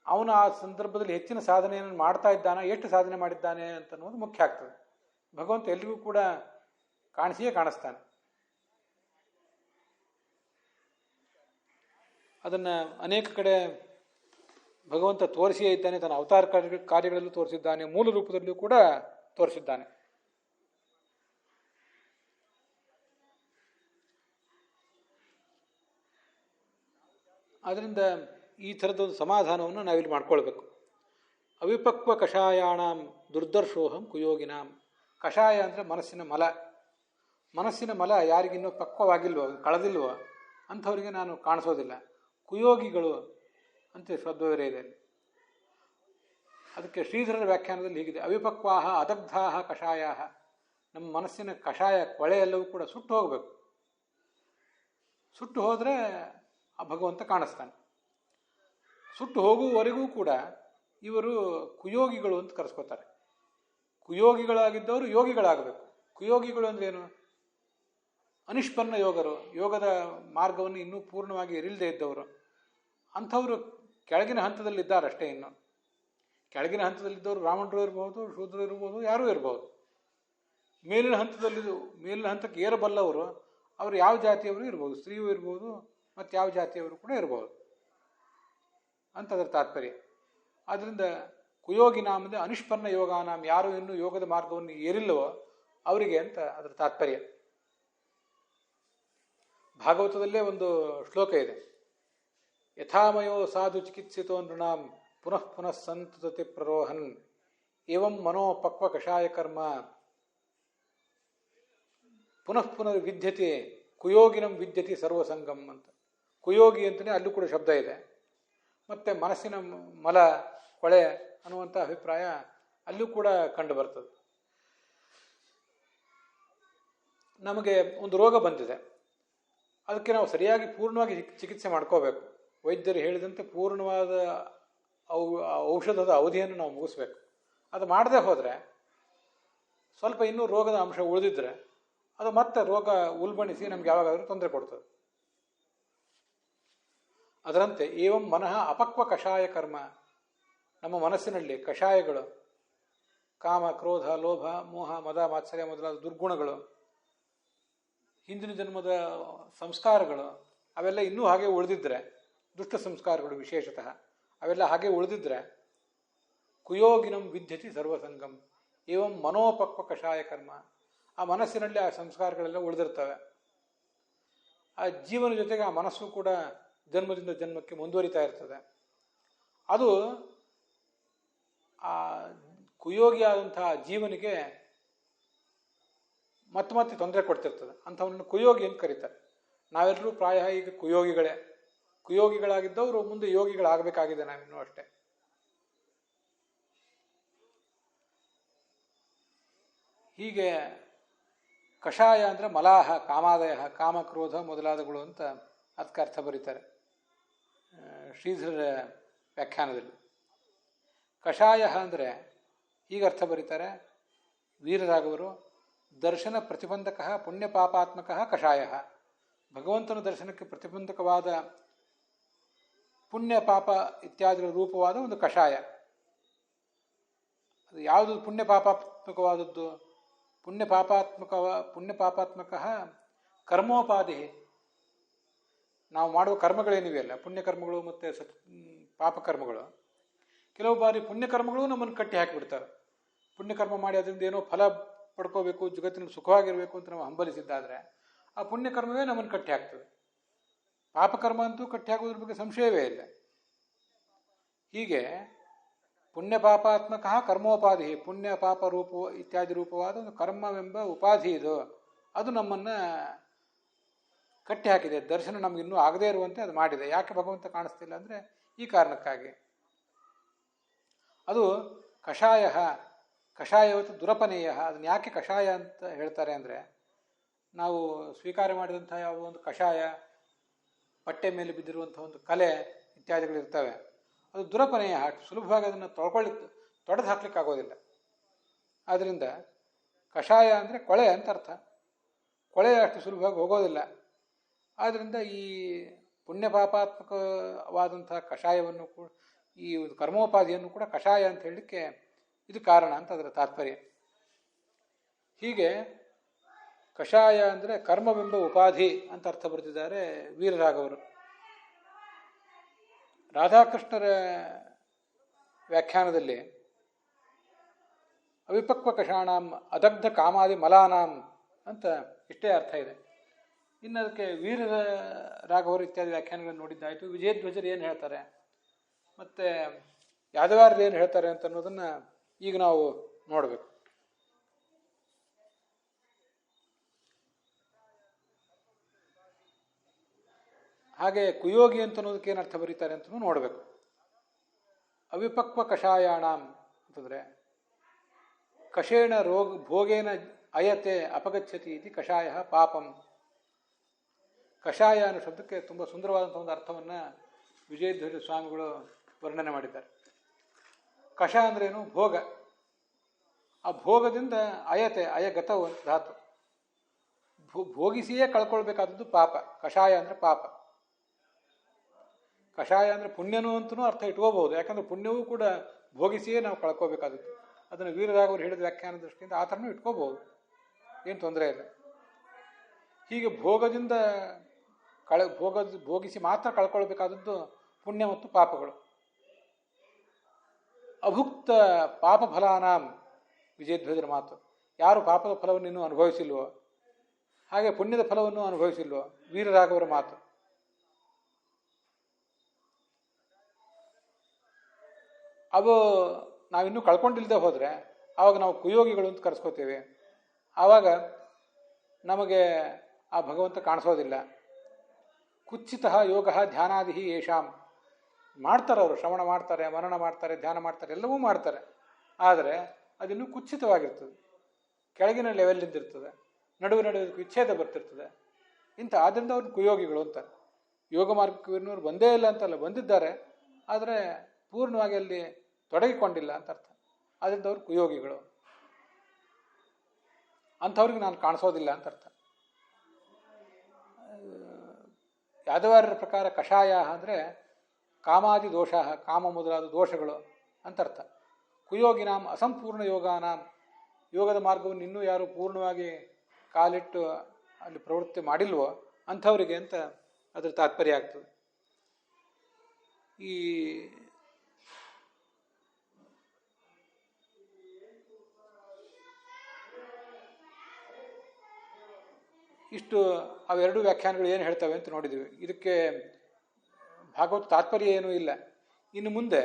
ಅವನು ಆ ಸಂದರ್ಭದಲ್ಲಿ ಹೆಚ್ಚಿನ ಸಾಧನೆಯನ್ನು ಮಾಡ್ತಾ ಇದ್ದಾನೆ, ಎಷ್ಟು ಸಾಧನೆ ಮಾಡಿದ್ದಾನೆ ಅಂತ ಅನ್ನೋದು ಮುಖ್ಯ ಆಗ್ತದೆ. ಭಗವಂತ ಎಲ್ರಿಗೂ ಕೂಡ ಕಾಣಿಸಿಯೇ ಕಾಣಿಸ್ತಾನೆ. ಅದನ್ನು ಅನೇಕ ಕಡೆ ಭಗವಂತ ತೋರಿಸಿಯೇ ಇದ್ದಾನೆ. ತನ್ನ ಅವತಾರ ಕಾರ್ಯಗಳಲ್ಲೂ ತೋರಿಸಿದ್ದಾನೆ, ಮೂಲ ರೂಪದಲ್ಲೂ ಕೂಡ ತೋರಿಸಿದ್ದಾನೆ. ಆದ್ದರಿಂದ ಈ ಥರದೊಂದು ಸಮಾಧಾನವನ್ನು ನಾವಿಲ್ಲಿ ಮಾಡ್ಕೊಳ್ಬೇಕು. ಅವಿಪಕ್ವ ಕಷಾಯಾಣಾಂ ದುರ್ದರ್ಶೋಹಂ ಕುಯೋಗಿನಾಂ. ಕಷಾಯ ಅಂದರೆ ಮನಸ್ಸಿನ ಮಲ. ಮನಸ್ಸಿನ ಮಲ ಯಾರಿಗಿನ್ನೂ ಪಕ್ವವಾಗಿಲ್ವೋ, ಕಳೆದಿಲ್ವೋ ಅಂಥವರಿಗೆ ನಾನು ಕಾಣಿಸೋದಿಲ್ಲ. ಕುಯೋಗಿಗಳು ಅಂತ ಶಬ್ದವರೇ ಇದೆ. ಅದಕ್ಕೆ ಶ್ರೀಧರರ ವ್ಯಾಖ್ಯಾನದಲ್ಲಿ ಹೀಗಿದೆ: ಅವಿಪಕ್ವಾಹ ಅದಗ್ಧಾಹ ಕಷಾಯಾಹ. ನಮ್ಮ ಮನಸ್ಸಿನ ಕಷಾಯ ಕೊಳೆ ಎಲ್ಲವೂ ಕೂಡ ಸುಟ್ಟು ಹೋಗಬೇಕು. ಸುಟ್ಟು ಹೋದರೆ ಆ ಭಗವಂತ ಕಾಣಿಸ್ತಾನೆ. ಸುಟ್ಟು ಹೋಗುವವರೆಗೂ ಕೂಡ ಇವರು ಕುಯೋಗಿಗಳು ಅಂತ ಕರೆಸ್ಕೋತಾರೆ. ಕುಯೋಗಿಗಳಾಗಿದ್ದವರು ಯೋಗಿಗಳಾಗಬೇಕು. ಕುಯೋಗಿಗಳು ಅಂದ್ರೇನು? ಅನಿಷ್ಪನ್ನ ಯೋಗರು, ಯೋಗದ ಮಾರ್ಗವನ್ನು ಇನ್ನೂ ಪೂರ್ಣವಾಗಿ ಎರಿಲ್ಲದೆ ಇದ್ದವರು. ಅಂಥವರು ಕೆಳಗಿನ ಹಂತದಲ್ಲಿದ್ದಾರಷ್ಟೇ. ಇನ್ನು ಕೆಳಗಿನ ಹಂತದಲ್ಲಿದ್ದವರು ಬ್ರಾಹ್ಮಣರು ಇರ್ಬೋದು, ಶೂದ್ರರು ಇರ್ಬೋದು, ಯಾರೂ ಇರ್ಬೋದು. ಮೇಲಿನ ಹಂತಕ್ಕೆ ಏರಬಲ್ಲವರು ಅವರು ಯಾವ ಜಾತಿಯವರು ಇರ್ಬೋದು, ಸ್ತ್ರೀಯೂ ಇರ್ಬೋದು, ಮತ್ತು ಯಾವ ಜಾತಿಯವರು ಕೂಡ ಇರ್ಬೋದು ಅಂತ ಅದರ ತಾತ್ಪರ್ಯ. ಆದ್ದರಿಂದ ಕುಯೋಗಿನಾಮ ಅಂದರೆ ಅನಿಷ್ಪನ್ನ ಯೋಗಾನಾಮ್, ಯಾರು ಇನ್ನೂ ಯೋಗದ ಮಾರ್ಗವನ್ನು ಏರಿಲ್ಲವೋ ಅವರಿಗೆ ಅಂತ ಅದರ ತಾತ್ಪರ್ಯ. ಭಾಗವತದಲ್ಲೇ ಒಂದು ಶ್ಲೋಕ ಇದೆ: ಯಥಾಮಯೋ ಸಾಧು ಚಿಕಿತ್ಸಿತೋ ನೃಣಾಂ ಪುನಃ ಪುನಃ ಸಂತತಿ ಪ್ರರೋಹನ್ ಏವಂ ಮನೋ ಪಕ್ವ ಕಷಾಯ ಕರ್ಮ ಪುನಃ ಪುನರ್ ವಿದ್ಯತೆ ಕುಯೋಗಿನಂ ವಿದ್ಯತಿ ಸರ್ವಸಂಗಂ ಅಂತ. ಕುಯೋಗಿ ಅಂತಲೇ ಅಲ್ಲೂ ಕೂಡ ಶಬ್ದ ಇದೆ. ಮತ್ತು ಮನಸ್ಸಿನ ಮಲ ಕೊಳೆ ಅನ್ನುವಂಥ ಅಭಿಪ್ರಾಯ ಅಲ್ಲೂ ಕೂಡ ಕಂಡು ಬರ್ತದೆ. ನಮಗೆ ಒಂದು ರೋಗ ಬಂದಿದೆ, ಅದಕ್ಕೆ ನಾವು ಸರಿಯಾಗಿ ಪೂರ್ಣವಾಗಿ ಚಿಕಿತ್ಸೆ ಮಾಡ್ಕೋಬೇಕು. ವೈದ್ಯರು ಹೇಳಿದಂತೆ ಪೂರ್ಣವಾದ ಔಷಧದ ಅವಧಿಯನ್ನು ನಾವು ಮುಗಿಸ್ಬೇಕು. ಅದು ಮಾಡದೆ ಹೋದರೆ ಸ್ವಲ್ಪ ಇನ್ನೂ ರೋಗದ ಅಂಶ ಉಳಿದಿದ್ರೆ ಅದು ಮತ್ತೆ ರೋಗ ಉಲ್ಬಣಿಸಿ ನಮ್ಗೆ ಯಾವಾಗಾದರೂ ತೊಂದರೆ ಕೊಡ್ತದೆ. ಅದರಂತೆ ಏವಂ ಮನಃ ಅಪಕ್ವ ಕಷಾಯ ಕರ್ಮ, ನಮ್ಮ ಮನಸ್ಸಿನಲ್ಲಿ ಕಷಾಯಗಳು, ಕಾಮ, ಕ್ರೋಧ, ಲೋಭ, ಮೋಹ, ಮದ, ಮಾತ್ಸರ್ಯ ಮೊದಲಾದ ದುರ್ಗುಣಗಳು, ಹಿಂದಿನ ಜನ್ಮದ ಸಂಸ್ಕಾರಗಳು ಅವೆಲ್ಲ ಇನ್ನೂ ಹಾಗೆ ಉಳಿದಿದ್ರೆ, ದುಷ್ಟ ಸಂಸ್ಕಾರಗಳು ವಿಶೇಷತಃ ಅವೆಲ್ಲ ಹಾಗೆ ಉಳಿದಿದ್ರೆ, ಕುಯೋಗಿನಂ ವಿದ್ಯತಿ ಸರ್ವಸಂಗಂ ಏವಂ ಮನೋಪಕ್ವ ಕಷಾಯ ಕರ್ಮ, ಆ ಮನಸ್ಸಿನಲ್ಲಿ ಆ ಸಂಸ್ಕಾರಗಳೆಲ್ಲ ಉಳಿದಿರ್ತವೆ. ಆ ಜೀವನ ಜೊತೆಗೆ ಆ ಮನಸ್ಸು ಕೂಡ ಜನ್ಮದಿಂದ ಜನ್ಮಕ್ಕೆ ಮುಂದುವರಿತಾ ಇರ್ತದೆ. ಅದು ಆ ಕುಯೋಗಿಯಾದಂತಹ ಜೀವನಿಗೆ ಮತ್ತೆ ಮತ್ತೆ ತೊಂದರೆ ಕೊಡ್ತಿರ್ತದೆ. ಅಂಥವನ್ನ ಕುಯೋಗಿ ಅಂತ ಕರೀತಾರೆ. ನಾವೆಲ್ಲರೂ ಪ್ರಾಯ ಈಗ ಕುಯೋಗಿಗಳೇ. ಕುಯೋಗಿಗಳಾಗಿದ್ದವರು ಮುಂದೆ ಯೋಗಿಗಳಾಗಬೇಕಾಗಿದೆ ನಾವಿನ್ನೂ ಅಷ್ಟೇ. ಹೀಗೆ ಕಷಾಯ ಅಂದರೆ ಮಲಾಹ, ಕಾಮಾದಯ, ಕಾಮ, ಕ್ರೋಧ ಮೊದಲಾದಗಳು ಅಂತ ಅದಕ್ಕೆ ಅರ್ಥ ಬರೀತಾರೆ ಶ್ರೀಧರ ವ್ಯಾಖ್ಯಾನದಲ್ಲಿ. ಕಷಾಯ ಅಂದರೆ ಹೀಗೆ ಅರ್ಥ ಬರೀತಾರೆ ವೀರರಾಘವರು. ದರ್ಶನ ಪ್ರತಿಬಂಧಕ ಪುಣ್ಯ ಪಾಪಾತ್ಮಕ ಕಷಾಯ, ಭಗವಂತನ ದರ್ಶನಕ್ಕೆ ಪ್ರತಿಬಂಧಕವಾದ ಪುಣ್ಯ ಪಾಪ ಇತ್ಯಾದಿಗಳ ರೂಪವಾದ ಒಂದು ಕಷಾಯ. ಅದು ಯಾವುದು ಪುಣ್ಯ ಪಾಪಾತ್ಮಕವಾದದ್ದು? ಪುಣ್ಯ ಪಾಪಾತ್ಮಕ ಕರ್ಮೋಪಾಧಿ. ನಾವು ಮಾಡುವ ಕರ್ಮಗಳೇನಿವೆಯಲ್ಲ, ಪುಣ್ಯಕರ್ಮಗಳು ಮತ್ತು ಪಾಪಕರ್ಮಗಳು, ಕೆಲವು ಬಾರಿ ಪುಣ್ಯಕರ್ಮಗಳು ನಮ್ಮನ್ನು ಕಟ್ಟಿ ಹಾಕಿಬಿಡ್ತಾರೆ. ಪುಣ್ಯಕರ್ಮ ಮಾಡಿ ಅದರಿಂದ ಏನೋ ಫಲ ಪಡ್ಕೋಬೇಕು, ಜಗತ್ತಿನಲ್ಲಿ ಸುಖವಾಗಿರಬೇಕು ಅಂತ ನಾವು ಹಂಬಲಿಸಿದ್ದಾದರೆ ಆ ಪುಣ್ಯಕರ್ಮವೇ ನಮ್ಮನ್ನು ಕಟ್ಟಿ ಹಾಕ್ತದೆ. ಪಾಪಕರ್ಮ ಅಂತೂ ಕಟ್ಟಿ ಹಾಕೋದ್ರ ಬಗ್ಗೆ ಸಂಶಯವೇ ಇಲ್ಲ. ಹೀಗೆ ಪುಣ್ಯ ಪಾಪಾತ್ಮಕ ಕರ್ಮೋಪಾಧಿ, ಪುಣ್ಯ ಪಾಪ ರೂಪ ಇತ್ಯಾದಿ ರೂಪವಾದ ಒಂದು ಕರ್ಮವೆಂಬ ಉಪಾಧಿ ಇದು, ಅದು ನಮ್ಮನ್ನು ಕಟ್ಟಿ ಹಾಕಿದೆ. ದರ್ಶನ ನಮಗಿನ್ನೂ ಆಗದೇ ಇರುವಂತೆ ಅದು ಮಾಡಿದೆ. ಯಾಕೆ ಭಗವಂತ ಕಾಣಿಸ್ತಿಲ್ಲ ಅಂದರೆ ಈ ಕಾರಣಕ್ಕಾಗಿ. ಅದು ಕಷಾಯ, ಕಷಾಯವತ್ತು ದುರಪನೇಯ. ಅದನ್ನು ಯಾಕೆ ಕಷಾಯ ಅಂತ ಹೇಳ್ತಾರೆ ಅಂದರೆ, ನಾವು ಸ್ವೀಕಾರ ಮಾಡಿದಂಥ ಯಾವುದೋ ಒಂದು ಕಷಾಯ, ಬಟ್ಟೆ ಮೇಲೆ ಬಿದ್ದಿರುವಂಥ ಒಂದು ಕಲೆ ಇತ್ಯಾದಿಗಳಿರ್ತವೆ, ಅದು ದುರಪನೇಯ. ಸುಲಭವಾಗಿ ಅದನ್ನು ತೊಡೆದು ಹಾಕ್ಲಿಕ್ಕಾಗೋದಿಲ್ಲ. ಆದ್ದರಿಂದ ಕಷಾಯ ಅಂದರೆ ಕೊಳೆ ಅಂತ ಅರ್ಥ. ಕೊಳೆ ಅಷ್ಟು ಸುಲಭವಾಗಿ ಹೋಗೋದಿಲ್ಲ. ಆದ್ದರಿಂದ ಈ ಪುಣ್ಯ ಪಾಪಾತ್ಮಕವಾದಂಥ ಕಷಾಯವನ್ನು ಕೂಡ, ಈ ಕರ್ಮೋಪಾಧಿಯನ್ನು ಕೂಡ ಕಷಾಯ ಅಂತ ಹೇಳಲಿಕ್ಕೆ ಇದು ಕಾರಣ ಅಂತ ಅದರ ತಾತ್ಪರ್ಯ. ಹೀಗೆ ಕಷಾಯ ಅಂದರೆ ಕರ್ಮವೆಂಬ ಉಪಾಧಿ ಅಂತ ಅರ್ಥ ಬರೆದಿದ್ದಾರೆ ವೀರರಾಘವರು. ರಾಧಾಕೃಷ್ಣರ ವ್ಯಾಖ್ಯಾನದಲ್ಲಿ ಅವಿಪಕ್ವ ಕಷಾಣಾಂ ಅದಗ್ಧ ಕಾಮಾದಿ ಮಲಾನಾಂ ಅಂತ ಇಷ್ಟೇ ಅರ್ಥ ಇದೆ. ಇನ್ನು ಅದಕ್ಕೆ ವೀರರಾಘವರು ಇತ್ಯಾದಿ ವ್ಯಾಖ್ಯಾನಗಳನ್ನು ನೋಡಿದ್ದಾಯಿತು. ವಿಜಯಧ್ವಜರು ಏನು ಹೇಳ್ತಾರೆ ಮತ್ತು ಯಾದವಾರ್ಯರು ಏನು ಹೇಳ್ತಾರೆ ಅಂತ ಅನ್ನೋದನ್ನು ಈಗ ನಾವು ನೋಡಬೇಕು. ಹಾಗೆ ಕುಯೋಗಿ ಅಂತ ಅನ್ನೋದಕ್ಕೆ ಏನು ಅರ್ಥ ಬರೀತಾರೆ ಅಂತಲೂ ನೋಡಬೇಕು. ಅವಿಪಕ್ವ ಕಷಾಯಾಣಾಂ ಅಂತಂದರೆ ಕಷೇಣ ಭೋಗೇನ ಅಯತೆ ಅಪಗಚ್ಚತಿ ಇತಿ ಕಷಾಯ ಪಾಪಂ. ಕಷಾಯ ಅನ್ನೋ ಶಬ್ದಕ್ಕೆ ತುಂಬ ಸುಂದರವಾದಂಥ ಒಂದು ಅರ್ಥವನ್ನು ವಿಜಯಧ್ವಜ ಸ್ವಾಮಿಗಳು ವರ್ಣನೆ ಮಾಡಿದ್ದಾರೆ. ಕಷ ಅಂದ್ರೇನು? ಭೋಗ. ಆ ಭೋಗದಿಂದ ಅಯತೆ, ಅಯಗತವು ಅಂತ ಧಾತು. ಭೋಗಿಸಿಯೇ ಕಳ್ಕೊಳ್ಬೇಕಾದದ್ದು ಪಾಪ. ಕಷಾಯ ಅಂದರೆ ಪಾಪ. ಕಷಾಯ ಅಂದರೆ ಪುಣ್ಯನೂ ಅಂತಲೂ ಅರ್ಥ ಇಟ್ಕೋಬಹುದು. ಯಾಕಂದರೆ ಪುಣ್ಯವೂ ಕೂಡ ಭೋಗಿಸಿಯೇ ನಾವು ಕಳ್ಕೋಬೇಕಾದದ್ದು. ಅದನ್ನು ವೀರರಾಘವರು ಹೇಳಿದ ವ್ಯಾಖ್ಯಾನ ದೃಷ್ಟಿಯಿಂದ ಆ ಥರನೂ ಇಟ್ಕೋಬಹುದು, ಏನು ತೊಂದರೆ ಇಲ್ಲ. ಹೀಗೆ ಭೋಗದಿಂದ ಭೋಗಿಸಿ ಮಾತ್ರ ಕಳ್ಕೊಳ್ಬೇಕಾದದ್ದು ಪುಣ್ಯ ಮತ್ತು ಪಾಪಗಳು. ಅಭುಕ್ತ ಪಾಪ ಫಲಾನಾಂ, ವಿಜಯಧ್ವಜರ ಮಾತು. ಯಾರು ಪಾಪದ ಫಲವನ್ನು ಇನ್ನೂ ಅನುಭವಿಸಿಲ್ವೋ, ಹಾಗೆ ಪುಣ್ಯದ ಫಲವನ್ನು ಅನುಭವಿಸಿಲ್ವೋ, ವೀರರಾಘವರ ಮಾತು. ಅವು ನಾವಿನ್ನೂ ಕಳ್ಕೊಂಡಿಲ್ಲದೆ ಹೋದರೆ ಆವಾಗ ನಾವು ಕುಯೋಗಿಗಳು ಅಂತ ಕರೆಸ್ಕೋತೇವೆ. ಆವಾಗ ನಮಗೆ ಆ ಭಗವಂತ ಕಾಣಿಸೋದಿಲ್ಲ. ಕುತ್ಸಿತ ಯೋಗ ಧ್ಯಾನಾದಿ ಯೇಷಾಂ. ಮಾಡ್ತಾರೆ ಅವರು, ಶ್ರವಣ ಮಾಡ್ತಾರೆ, ಮನನ ಮಾಡ್ತಾರೆ, ಧ್ಯಾನ ಮಾಡ್ತಾರೆ, ಎಲ್ಲವೂ ಮಾಡ್ತಾರೆ. ಆದರೆ ಅದಿನ್ನೂ ಕುತ್ಸಿತವಾಗಿರ್ತದೆ, ಕೆಳಗಿನ ಲೆವೆಲ್ಲಿಂದ ಇರ್ತದೆ, ನಡುವೆ ನಡುವೆ ವಿಚ್ಛೇದ ಬರ್ತಿರ್ತದೆ. ಆದ್ದರಿಂದ ಅವ್ರನ್ನ ಕುಯೋಗಿಗಳು ಅಂತಾರೆ. ಯೋಗ ಮಾರ್ಗಕ್ಕೆ ಬಂದೇ ಇಲ್ಲ ಅಂತಲ್ಲ, ಬಂದಿದ್ದಾರೆ, ಆದರೆ ಪೂರ್ಣವಾಗಿ ಅಲ್ಲಿ ತೊಡಗಿಕೊಂಡಿಲ್ಲ ಅಂತ ಅರ್ಥ. ಆದ್ದರಿಂದ ಅವ್ರು ಕುಯೋಗಿಗಳು, ಅಂಥವ್ರಿಗೆ ನಾನು ಕಾಣಿಸೋದಿಲ್ಲ ಅಂತ ಅರ್ಥ. ಯಾದವಾರ್ಯರ ಪ್ರಕಾರ ಕಷಾಯ ಅಂದರೆ ಕಾಮಾದಿ ದೋಷ, ಕಾಮ ಮೊದಲಾದ ದೋಷಗಳು ಅಂತ ಅರ್ಥ. ಕುಯೋಗಿನಾಂ ಅಸಂಪೂರ್ಣ ಯೋಗಾನಾಂ, ಯೋಗದ ಮಾರ್ಗವನ್ನು ಇನ್ನೂ ಯಾರು ಪೂರ್ಣವಾಗಿ ಕಾಲಿಟ್ಟು ಅಲ್ಲಿ ಪ್ರವೃತ್ತಿ ಮಾಡಿಲ್ವೋ ಅಂಥವರಿಗೆ ಅಂತ ಅದರ ತಾತ್ಪರ್ಯ ಆಗ್ತದೆ. ಈ ಇಷ್ಟು ಅವೆರಡು ವ್ಯಾಖ್ಯಾನಗಳು ಏನು ಹೇಳ್ತವೆ ಅಂತ ನೋಡಿದ್ವಿ. ಇದಕ್ಕೆ ಭಾಗವತ ತಾತ್ಪರ್ಯ ಏನೂ ಇಲ್ಲ. ಇನ್ನು ಮುಂದೆ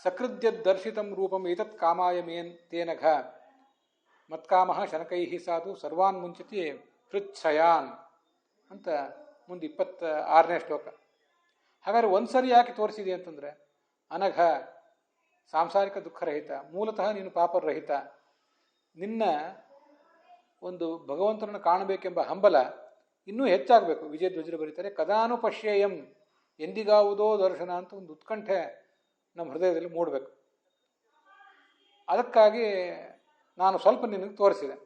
ಸಕೃದ್ಯ ದರ್ಶಿತಂ ರೂಪಂ ಏತತ್ ಕಾಮಾಯ ಮೇನ್ ತೇನಘ ಮತ್ಕಾಮ ಶನಕೈ ಸಾಧು ಸರ್ವಾನ್ ಮುಂಚತಿ ಹೃಚ್ಛಯಾನ್ ಅಂತ ಮುಂದೆ 26ನೇ ಶ್ಲೋಕ. ಹಾಗಾದ್ರೆ ಒಂದ್ಸರಿ ಯಾಕೆ ತೋರಿಸಿದೆ ಅಂತಂದರೆ, ಅನಘ ಸಾಂಸಾರಿಕ ದುಃಖರಹಿತ, ಮೂಲತಃ ನೀನು ಪಾಪರಹಿತ, ನಿನ್ನ ಒಂದು ಭಗವಂತನನ್ನು ಕಾಣಬೇಕೆಂಬ ಹಂಬಲ ಇನ್ನೂ ಹೆಚ್ಚಾಗಬೇಕು. ವಿಜಯಧ್ವಜರು ಬರೀತಾರೆ, ಕದಾನು ಪಶ್ಯೇಯಂ, ಎಂದಿಗಾವುದೋ ದರ್ಶನ ಅಂತ ಒಂದು ಉತ್ಕಂಠೆ ನಮ್ಮ ಹೃದಯದಲ್ಲಿ ಮೂಡಬೇಕು. ಅದಕ್ಕಾಗಿ ನಾನು ಸ್ವಲ್ಪ ನಿನಗೆ ತೋರಿಸಿದೆ.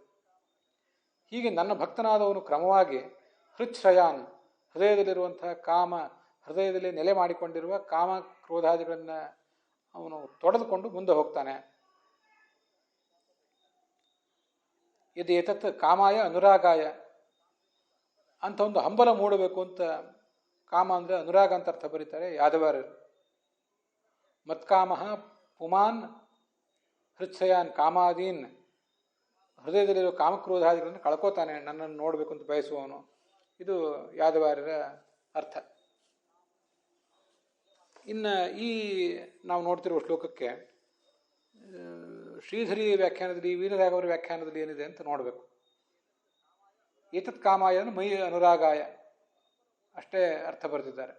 ಹೀಗೆ ನನ್ನ ಭಕ್ತನಾದವನು ಕ್ರಮವಾಗಿ ಹೃಚ್ಛಯಾನ್, ಹೃದಯದಲ್ಲಿರುವಂತಹ ಕಾಮ, ಹೃದಯದಲ್ಲಿ ನೆಲೆ ಮಾಡಿಕೊಂಡಿರುವ ಕಾಮ ಕ್ರೋಧಾದಿಗಳನ್ನು ಅವನು ತೊಡೆದುಕೊಂಡು ಮುಂದೆ ಹೋಗ್ತಾನೆ. ಇದು ಏತತ್ ಕಾಮಾಯ ಅನುರಾಗಾಯ ಅಂತ ಒಂದು ಹಂಬಲ ಮೂಡಬೇಕು ಅಂತ. ಕಾಮ ಅಂದರೆ ಅನುರಾಗ ಅಂತ ಅರ್ಥ ಬರೀತಾರೆ ಯಾದವಾರ್ಯರು. ಮತ್ಕಾಮ ಪುಮಾನ್ ಹೃತ್ಸಯಾನ್ ಕಾಮಾದೀನ್, ಹೃದಯದಲ್ಲಿರುವ ಕಾಮಕ್ರೋಧಾದಿಗಳನ್ನು ಕಳ್ಕೋತಾನೆ ನನ್ನನ್ನು ನೋಡಬೇಕು ಅಂತ ಬಯಸುವವನು. ಇದು ಯಾದವಾರ್ಯರ ಅರ್ಥ. ಇನ್ನು ಈ ನಾವು ನೋಡ್ತಿರುವ ಶ್ಲೋಕಕ್ಕೆ ಶ್ರೀಧರಿ ವ್ಯಾಖ್ಯಾನದಲ್ಲಿ, ವೀರರಾಘವರ ವ್ಯಾಖ್ಯಾನದಲ್ಲಿ ಏನಿದೆ ಅಂತ ನೋಡಬೇಕು. ಏತತ್ ಕಾಮಾಯ ಮೈ ಅನುರಾಗಾಯ ಅಷ್ಟೇ ಅರ್ಥ ಬರೆದಿದ್ದಾರೆ.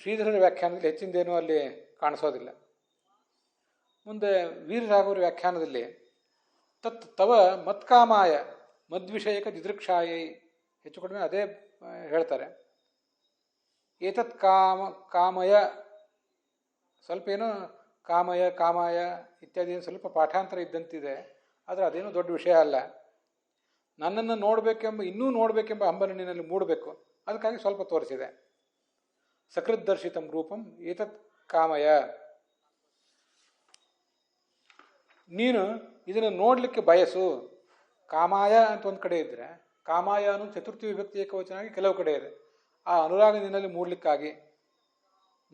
ಶ್ರೀಧರರ ವ್ಯಾಖ್ಯಾನದಲ್ಲಿ ಹೆಚ್ಚಿಂದೇನೂ ಅಲ್ಲಿ ಕಾಣಿಸೋದಿಲ್ಲ. ಮುಂದೆ ವೀರರಾಘವರ ವ್ಯಾಖ್ಯಾನದಲ್ಲಿ ತತ್ ತವ ಮತ್ಕಾಮಾಯ ಮದ್ವಿಷಯಕ ದಿದೃಕ್ಷಾಯೈ, ಹೆಚ್ಚು ಕಡಿಮೆ ಅದೇ ಹೇಳ್ತಾರೆ. ಏತತ್ ಕಾಮಯ, ಸ್ವಲ್ಪ ಏನೋ ಕಾಮಯ ಕಾಮಾಯ ಇತ್ಯಾದಿ ಸ್ವಲ್ಪ ಪಾಠಾಂತರ ಇದ್ದಂತಿದೆ, ಆದರೆ ಅದೇನೂ ದೊಡ್ಡ ವಿಷಯ ಅಲ್ಲ. ನನ್ನನ್ನು ನೋಡಬೇಕೆಂಬ, ಇನ್ನೂ ನೋಡಬೇಕೆಂಬ ಹಂಬಲ ನಿನ್ನಲ್ಲಿ ಮೂಡಬೇಕು, ಅದಕ್ಕಾಗಿ ಸ್ವಲ್ಪ ತೋರಿಸಿದೆ. ಸಕೃದ್ದರ್ಶಿತಂ ರೂಪಂ ಏತತ್ ಕಾಮಯ, ನೀನು ಇದನ್ನು ನೋಡಲಿಕ್ಕೆ ಬಯಸು. ಕಾಮಾಯ ಅಂತ ಒಂದು ಕಡೆ ಇದ್ದರೆ, ಕಾಮಾಯ ಅನ್ನೋ ಚತುರ್ಥಿ ವಿಭಕ್ತಿ ಏಕವಚನಾಗಿ ಕೆಲವು ಕಡೆ ಇದೆ. ಆ ಅನುರಾಗ ನಿನ್ನಲ್ಲಿ ಮೂಡಲಿಕ್ಕಾಗಿ,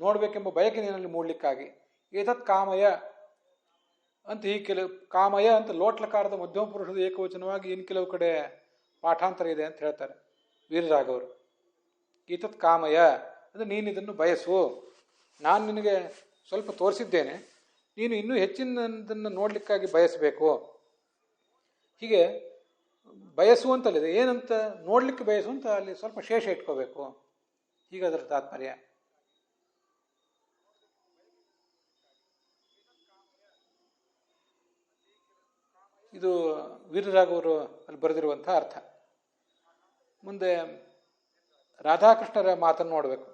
ನೋಡಬೇಕೆಂಬ ಬಯಕೆ ನಿನ್ನಲ್ಲಿ ಮೂಡಲಿಕ್ಕಾಗಿ ಏತತ್ ಕಾಮಯ ಅಂತ ಈ ಕೆಲವು ಕಾಮಯ ಅಂತ ಲೋಟ್ಲಕಾರದ ಮಧ್ಯಮ ಪುರುಷದ ಏಕವಚನವಾಗಿ ಇನ್ನು ಕೆಲವು ಕಡೆ ಪಾಠಾಂತರ ಇದೆ ಅಂತ ಹೇಳ್ತಾರೆ ವೀರರಾಘವರು. ಏತತ್ ಕಾಮಯ ಅಂದರೆ ನೀನು ಇದನ್ನು ಬಯಸು, ನಾನು ನಿನಗೆ ಸ್ವಲ್ಪ ತೋರಿಸಿದ್ದೇನೆ, ನೀನು ಇನ್ನೂ ಹೆಚ್ಚಿನದನ್ನು ನೋಡಲಿಕ್ಕಾಗಿ ಬಯಸಬೇಕು. ಹೀಗೆ ಬಯಸುವಂತಲ್ಲಿದೆ, ಏನಂತ ನೋಡಲಿಕ್ಕೆ ಬಯಸು ಅಂತ ಅಲ್ಲಿ ಸ್ವಲ್ಪ ಶೇಷ ಇಟ್ಕೋಬೇಕು, ಹೀಗೆ ಅದರ ತಾತ್ಪರ್ಯ. ಇದು ವೀರರಾಘವರು ಅಲ್ಲಿ ಬರೆದಿರುವಂಥ ಅರ್ಥ. ಮುಂದೆ ರಾಧಾಕೃಷ್ಣರ ಮಾತನ್ನು ನೋಡಬೇಕು.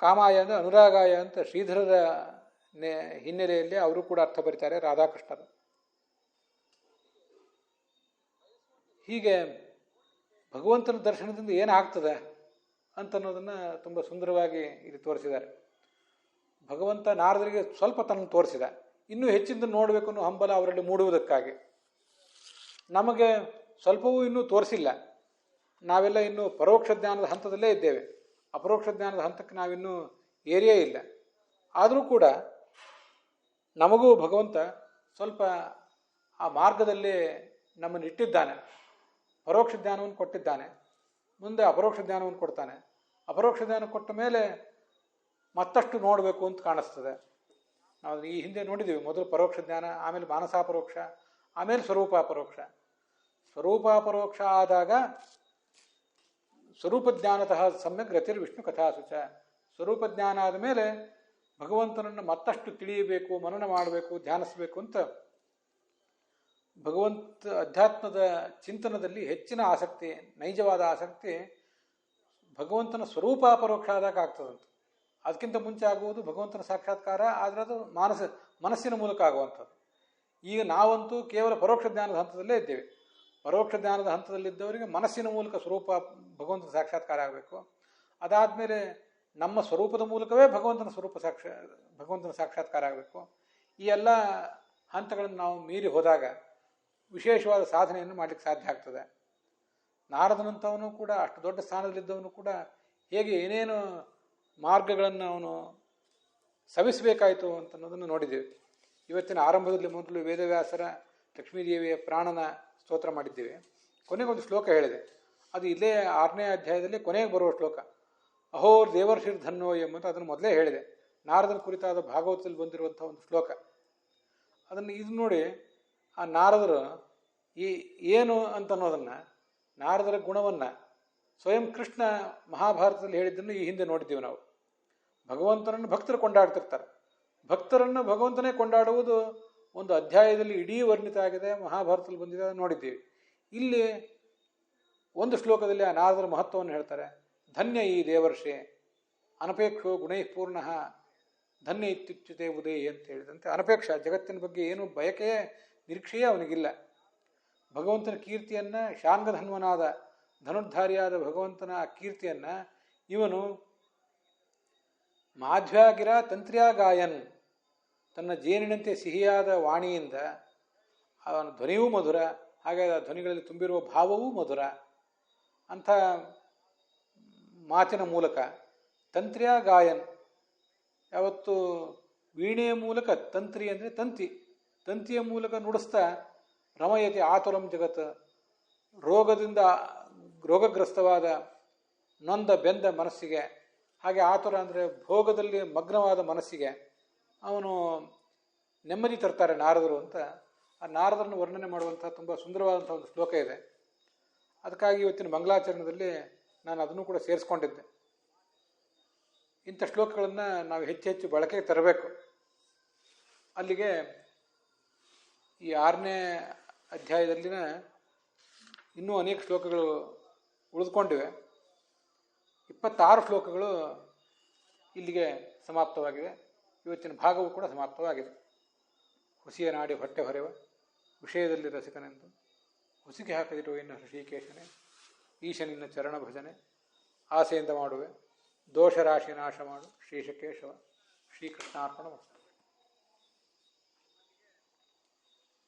ಕಾಮಾಯ ಅಂದರೆ ಅನುರಾಗಾಯ ಅಂತ ಶ್ರೀಧರರ ಹಿನ್ನೆಲೆಯಲ್ಲಿ ಅವರು ಕೂಡ ಅರ್ಥ ಬರೀತಾರೆ ರಾಧಾಕೃಷ್ಣರು. ಹೀಗೆ ಭಗವಂತನ ದರ್ಶನದಿಂದ ಏನಾಗ್ತದೆ ಅಂತನ್ನೋದನ್ನು ತುಂಬ ಸುಂದರವಾಗಿ ಇಲ್ಲಿ ತೋರಿಸಿದ್ದಾರೆ. ಭಗವಂತ ನಾರದರಿಗೆ ಸ್ವಲ್ಪ ತನ್ನ ತೋರಿಸಿದ, ಇನ್ನೂ ಹೆಚ್ಚಿಂದ ನೋಡಬೇಕು ಅನ್ನೋ ಹಂಬಲ ಅವರಲ್ಲಿ ಮೂಡುವುದಕ್ಕಾಗಿ. ನಮಗೆ ಸ್ವಲ್ಪವೂ ಇನ್ನೂ ತೋರಿಸಿಲ್ಲ, ನಾವೆಲ್ಲ ಇನ್ನೂ ಪರೋಕ್ಷ ಜ್ಞಾನದ ಹಂತದಲ್ಲೇ ಇದ್ದೇವೆ. ಅಪರೋಕ್ಷ ಜ್ಞಾನದ ಹಂತಕ್ಕೆ ನಾವಿನ್ನೂ ಏರಿಯೇ ಇಲ್ಲ. ಆದರೂ ಕೂಡ ನಮಗೂ ಭಗವಂತ ಸ್ವಲ್ಪ ಆ ಮಾರ್ಗದಲ್ಲಿ ನಮ್ಮನ್ನು ಇಟ್ಟಿದ್ದಾನೆ. ಪರೋಕ್ಷ ಜ್ಞಾನವನ್ನು ಕೊಟ್ಟಿದ್ದಾನೆ, ಮುಂದೆ ಅಪರೋಕ್ಷ ಜ್ಞಾನವನ್ನು ಕೊಡ್ತಾನೆ. ಅಪರೋಕ್ಷ ಜ್ಞಾನ ಕೊಟ್ಟ ಮೇಲೆ ಮತ್ತಷ್ಟು ನೋಡಬೇಕು ಅಂತ ಕಾಣಿಸ್ತದೆ. ನಾವು ಈ ಹಿಂದೆ ನೋಡಿದ್ದೀವಿ, ಮೊದಲು ಪರೋಕ್ಷ ಜ್ಞಾನ, ಆಮೇಲೆ ಮಾನಸಾಪರೋಕ್ಷ, ಆಮೇಲೆ ಸ್ವರೂಪಾಪರೋಕ್ಷ. ಸ್ವರೂಪಾಪರೋಕ್ಷ ಆದಾಗ ಸ್ವರೂಪಜ್ಞಾನತಃ ಸಮ್ಯಕ್ ರತಿರ್ ವಿಷ್ಣು ಕಥಾಸುಚ. ಸ್ವರೂಪಜ್ಞಾನ ಆದ ಮೇಲೆ ಭಗವಂತನನ್ನು ಮತ್ತಷ್ಟು ತಿಳಿಯಬೇಕು, ಮನನ ಮಾಡಬೇಕು, ಧ್ಯಾನಿಸಬೇಕು ಅಂತ ಭಗವಂತ ಅಧ್ಯಾತ್ಮದ ಚಿಂತನದಲ್ಲಿ ಹೆಚ್ಚಿನ ಆಸಕ್ತಿ, ನೈಜವಾದ ಆಸಕ್ತಿ ಭಗವಂತನ ಸ್ವರೂಪಾಪರೋಕ್ಷ ಆದಾಗ ಆಗ್ತದಂತ. ಅದಕ್ಕಿಂತ ಮುಂಚೆ ಆಗುವುದು ಭಗವಂತನ ಸಾಕ್ಷಾತ್ಕಾರ, ಆದರೆ ಅದು ಮನಸ್ಸಿನ ಮೂಲಕ ಆಗುವಂಥದ್ದು. ಈಗ ನಾವಂತೂ ಕೇವಲ ಪರೋಕ್ಷ ಜ್ಞಾನದ ಹಂತದಲ್ಲೇ ಇದ್ದೇವೆ. ಪರೋಕ್ಷ ಜ್ಞಾನದ ಹಂತದಲ್ಲಿದ್ದವರಿಗೆ ಮನಸ್ಸಿನ ಮೂಲಕ ಸ್ವರೂಪ ಭಗವಂತನ ಸಾಕ್ಷಾತ್ಕಾರ ಆಗಬೇಕು. ಅದಾದಮೇಲೆ ನಮ್ಮ ಸ್ವರೂಪದ ಮೂಲಕವೇ ಭಗವಂತನ ಸಾಕ್ಷಾತ್ಕಾರ ಆಗಬೇಕು. ಈ ಎಲ್ಲ ಹಂತಗಳನ್ನು ನಾವು ಮೀರಿ ಹೋದಾಗ ವಿಶೇಷವಾದ ಸಾಧನೆಯನ್ನು ಮಾಡಲಿಕ್ಕೆ ಸಾಧ್ಯ ಆಗ್ತದೆ. ನಾರದನಂಥವನು ಕೂಡ, ಅಷ್ಟು ದೊಡ್ಡ ಸ್ಥಾನದಲ್ಲಿದ್ದವನು ಕೂಡ ಹೇಗೆ ಏನೇನು ಮಾರ್ಗಗಳನ್ನು ಅವನು ಸವಿಸಬೇಕಾಯಿತು ಅಂತನ್ನೋದನ್ನು ನೋಡಿದ್ದೇವೆ. ಇವತ್ತಿನ ಆರಂಭದಲ್ಲಿ ಮೊದಲು ವೇದವ್ಯಾಸರ ಲಕ್ಷ್ಮೀದೇವಿಯ ಪ್ರಾಣನ ಸ್ತೋತ್ರ ಮಾಡಿದ್ದೇವೆ. ಕೊನೆಗೊಂದು ಶ್ಲೋಕ ಹೇಳಿದೆ, ಅದು ಇಲ್ಲೇ 6ನೇ ಅಧ್ಯಾಯದಲ್ಲಿ ಕೊನೆಗೆ ಬರುವ ಶ್ಲೋಕ. ಅಹೋರ್ ದೇವರ್ಷಿರ್ ಧನ್ನೋ ಎಂಬಂತ ಅದನ್ನು ಮೊದಲೇ ಹೇಳಿದೆ. ನಾರದನ ಕುರಿತಾದ ಭಾಗವತದಲ್ಲಿ ಬಂದಿರುವಂಥ ಒಂದು ಶ್ಲೋಕ. ಅದನ್ನು ಇದು ನೋಡಿ, ಆ ನಾರದರು ಏನು ಅಂತನ್ನೋದನ್ನು, ನಾರದರ ಗುಣವನ್ನು ಸ್ವಯಂ ಕೃಷ್ಣ ಮಹಾಭಾರತದಲ್ಲಿ ಹೇಳಿದ್ದನ್ನು ಈ ಹಿಂದೆ ನೋಡಿದ್ದೀವಿ ನಾವು. ಭಗವಂತನನ್ನು ಭಕ್ತರು ಕೊಂಡಾಡ್ತಿರ್ತಾರೆ. ಭಕ್ತರನ್ನು ಭಗವಂತನೇ ಕೊಂಡಾಡುವುದು ಒಂದು ಅಧ್ಯಾಯದಲ್ಲಿ ಇಡೀ ವರ್ಣಿತ ಆಗಿದೆ, ಮಹಾಭಾರತದಲ್ಲಿ ಬಂದಿದೆ, ನೋಡಿದ್ದೀವಿ. ಇಲ್ಲಿ ಒಂದು ಶ್ಲೋಕದಲ್ಲಿ ಆ ನಾರದರ ಮಹತ್ವವನ್ನು ಹೇಳ್ತಾರೆ. ಧನ್ಯ ಈ ದೇವರ್ಷೆ ಅನಪೇಕ್ಷೋ ಗುಣೈಃಪೂರ್ಣ ಧನ್ಯ ಇತ್ಯುಚ್ಯುತೆ ಉದಯ ಅಂತ ಹೇಳಿದಂತೆ, ಅನಪೇಕ್ಷ, ಜಗತ್ತಿನ ಬಗ್ಗೆ ಏನು ಬಯಕೆಯೇ ನಿರೀಕ್ಷೆಯೇ ಅವನಿಗಿಲ್ಲ. ಭಗವಂತನ ಕೀರ್ತಿಯನ್ನು, ಶಾಂಗಧನ್ವನಾದ ಧನುರ್ಧಾರಿಯಾದ ಭಗವಂತನ ಕೀರ್ತಿಯನ್ನು ಇವನು ಮಾಧ್ವ್ಯಾಗಿರ ತಂತ್ರ್ಯಾ ಗಾಯನ್, ತನ್ನ ಜೇನಿನಂತೆ ಸಿಹಿಯಾದ ವಾಣಿಯಿಂದ, ಅವನ ಧ್ವನಿಯೂ ಮಧುರ, ಹಾಗೆ ಆ ಧ್ವನಿಗಳಲ್ಲಿ ತುಂಬಿರುವ ಭಾವವೂ ಮಧುರ. ಅಂಥ ಮಾತಿನ ಮೂಲಕ ತಂತ್ರ್ಯಾ ಗಾಯನ್, ಯಾವತ್ತು ವೀಣೆಯ ಮೂಲಕ, ತಂತ್ರಿ ಅಂದರೆ ತಂತಿಯ ಮೂಲಕ ನುಡಿಸ್ತಾ, ರಮಯತಿ ಆತುರಂ ಜಗತ್, ರೋಗಗ್ರಸ್ತವಾದ ನೊಂದ ಬೆಂದ ಮನಸ್ಸಿಗೆ, ಹಾಗೆ ಆತುರ ಅಂದರೆ ಭೋಗದಲ್ಲಿ ಮಗ್ನವಾದ ಮನಸ್ಸಿಗೆ ಅವನು ನೆಮ್ಮದಿ ತರ್ತಾರೆ ನಾರದರು ಅಂತ ಆ ನಾರದರನ್ನು ವರ್ಣನೆ ಮಾಡುವಂಥ ತುಂಬ ಸುಂದರವಾದಂಥ ಒಂದು ಶ್ಲೋಕ ಇದೆ. ಅದಕ್ಕಾಗಿ ಇವತ್ತಿನ ಮಂಗಲಾಚರಣೆಯಲ್ಲಿ ನಾನು ಅದನ್ನು ಕೂಡ ಸೇರಿಸ್ಕೊಂಡಿದ್ದೆ. ಇಂಥ ಶ್ಲೋಕಗಳನ್ನು ನಾವು ಹೆಚ್ಚು ಬಳಕೆಗೆ ತರಬೇಕು. ಅಲ್ಲಿಗೆ ಈ 6ನೇ ಅಧ್ಯಾಯದಲ್ಲಿನ ಇನ್ನೂ ಅನೇಕ ಶ್ಲೋಕಗಳು ಉಳಿದುಕೊಂಡಿವೆ. 26 ಶ್ಲೋಕಗಳು ಇಲ್ಲಿಗೆ ಸಮಾಪ್ತವಾಗಿವೆ. ಇವತ್ತಿನ ಭಾಗವೂ ಕೂಡ ಸಮಾಪ್ತವಾಗಿದೆ. ಹುಸಿಯ ನಾಡಿ ಹೊಟ್ಟೆ ಹೊರೆವ ವಿಷಯದಲ್ಲಿ ರಸಿಕನೆಂದು ಹುಸಿಗೆ ಹಾಕದಿರುವ ಇನ್ನು ಋಷಿಕೇಶನೇ, ಈಶನಿನ್ನ ಚರಣ ಭಜನೆ ಆಸೆಯಿಂದ ಮಾಡುವೆ, ದೋಷರಾಶಿ ನಾಶ ಮಾಡು ಶ್ರೀಶಕೇಶವ. ಶ್ರೀಕೃಷ್ಣಾರ್ಪಣ ವಸ್ತು.